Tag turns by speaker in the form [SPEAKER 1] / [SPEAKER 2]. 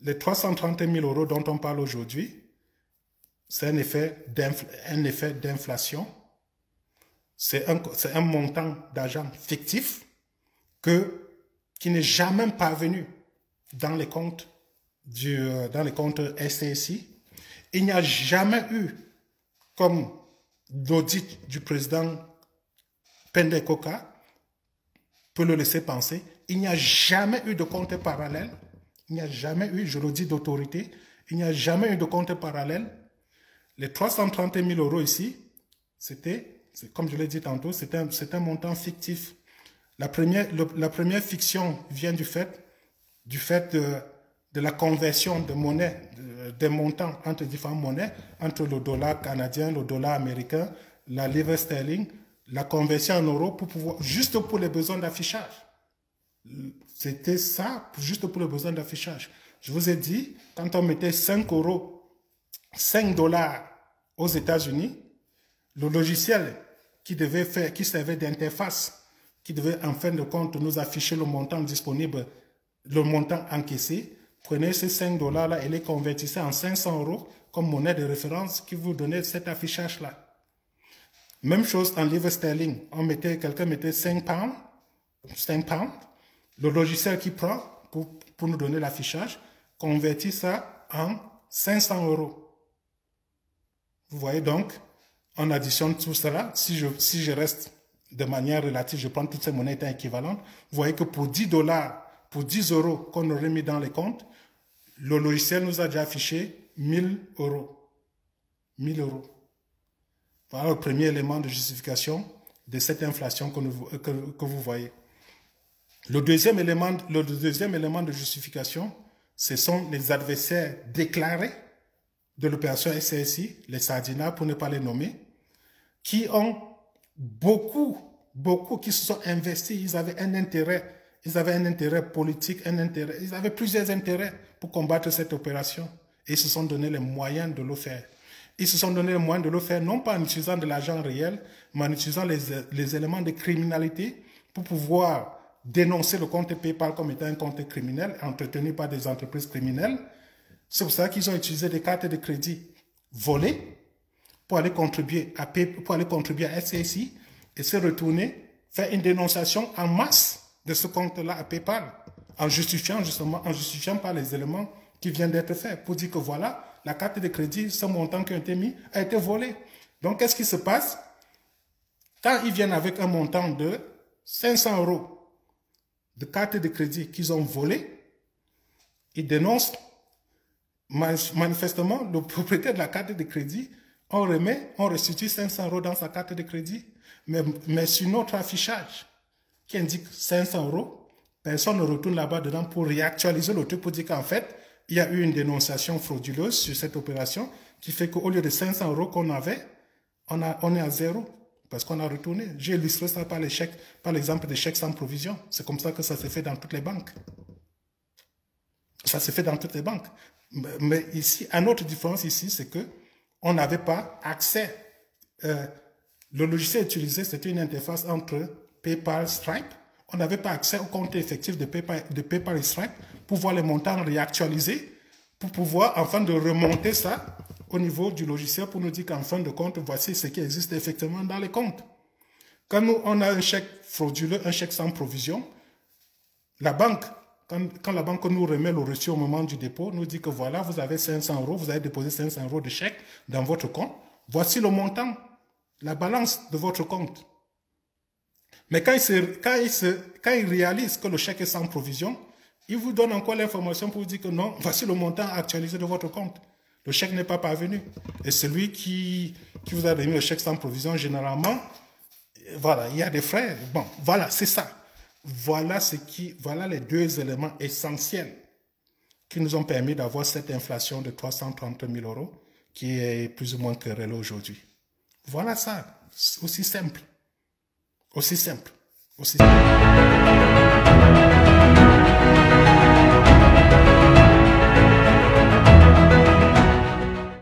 [SPEAKER 1] les 330 000 euros dont on parle aujourd'hui, c'est un effet d'inflation. C'est un montant d'argent fictif qui n'est jamais parvenu dans les comptes SCSI. Il n'y a jamais eu, comme l'audit du président Pende Koka peut le laisser penser, il n'y a jamais eu de compte parallèle. Il n'y a jamais eu, je le dis d'autorité, il n'y a jamais eu de compte parallèle. Les 330 000 euros ici, comme je l'ai dit tantôt, c'est un montant fictif. La première fiction vient du fait de la conversion de monnaie, des montants entre différentes monnaies, entre le dollar canadien, le dollar américain, la livre sterling, la conversion en euros juste pour les besoins d'affichage. C'était ça, juste pour les besoins d'affichage. Je vous ai dit, quand on mettait 5 euros, 5 dollars aux États-Unis, le logiciel qui servait d'interface, qui devait en fin de compte nous afficher le montant disponible, le montant encaissé, prenez ces 5 dollars-là et les convertissez en 500 euros comme monnaie de référence qui vous donnait cet affichage-là. Même chose en livre sterling. Quelqu'un mettait 5 pounds. Le logiciel qui prend pour nous donner l'affichage convertit ça en 500 euros. Vous voyez donc, on additionne tout cela. Si je reste de manière relative, je prends toutes ces monnaies étant équivalentes. Vous voyez que pour 10 dollars, pour 10 euros qu'on aurait mis dans les comptes, le logiciel nous a déjà affiché 1000 euros. 1000 euros. Voilà le premier élément de justification de cette inflation que vous voyez. Le deuxième élément de justification, ce sont les adversaires déclarés de l'opération SCSI, les Sardina pour ne pas les nommer, qui ont beaucoup qui se sont investis, ils avaient un intérêt politique, ils avaient plusieurs intérêts pour combattre cette opération et ils se sont donné les moyens de le faire. Ils se sont donné les moyens de le faire non pas en utilisant de l'argent réel, mais en utilisant les éléments de criminalité pour pouvoir dénoncer le compte PayPal comme étant un compte criminel entretenu par des entreprises criminelles. C'est pour ça qu'ils ont utilisé des cartes de crédit volées pour aller contribuer à SCSI et se retourner, faire une dénonciation en masse de ce compte-là à PayPal en justifiant par les éléments qui viennent d'être faits pour dire que voilà, la carte de crédit, ce montant qui a été mis, a été volé. Donc, qu'est-ce qui se passe? Quand ils viennent avec un montant de 500 euros de carte de crédit qu'ils ont volé, ils dénoncent manifestement le propriétaire de la carte de crédit, on restitue 500 euros dans sa carte de crédit, mais sur notre affichage qui indique 500 euros, personne ne retourne là-bas dedans pour réactualiser le truc pour dire qu'en fait, il y a eu une dénonciation frauduleuse sur cette opération qui fait qu'au lieu de 500 euros qu'on avait, on est à zéro parce qu'on a retourné. J'ai illustré ça par l'exemple des chèques sans provision. C'est comme ça que ça s'est fait dans toutes les banques. Ça s'est fait dans toutes les banques. Mais ici, une autre différence ici, c'est que on n'avait pas accès. Le logiciel utilisé, c'était une interface entre PayPal et Stripe. On n'avait pas accès au compte effectif de PayPal et Stripe pour voir les montants réactualisés, pour pouvoir, enfin, de remonter ça au niveau du logiciel pour nous dire qu'en fin de compte, voici ce qui existe effectivement dans les comptes. Quand nous, on a un chèque frauduleux, un chèque sans provision, la banque, quand la banque nous remet le reçu au moment du dépôt, nous dit que voilà, vous avez 500 euros, vous avez déposé 500 euros de chèque dans votre compte. Voici le montant, la balance de votre compte. Mais quand il réalise que le chèque est sans provision, il vous donne encore l'information pour vous dire que non, voici le montant actualisé de votre compte. Le chèque n'est pas parvenu. Et celui qui vous a donné le chèque sans provision, généralement, voilà, il y a des frais. Bon, voilà, c'est ça. Voilà les deux éléments essentiels qui nous ont permis d'avoir cette inflation de 330 000 euros qui est plus ou moins querellée aujourd'hui. Voilà ça. C'est aussi simple. Aussi simple. Aussi simple.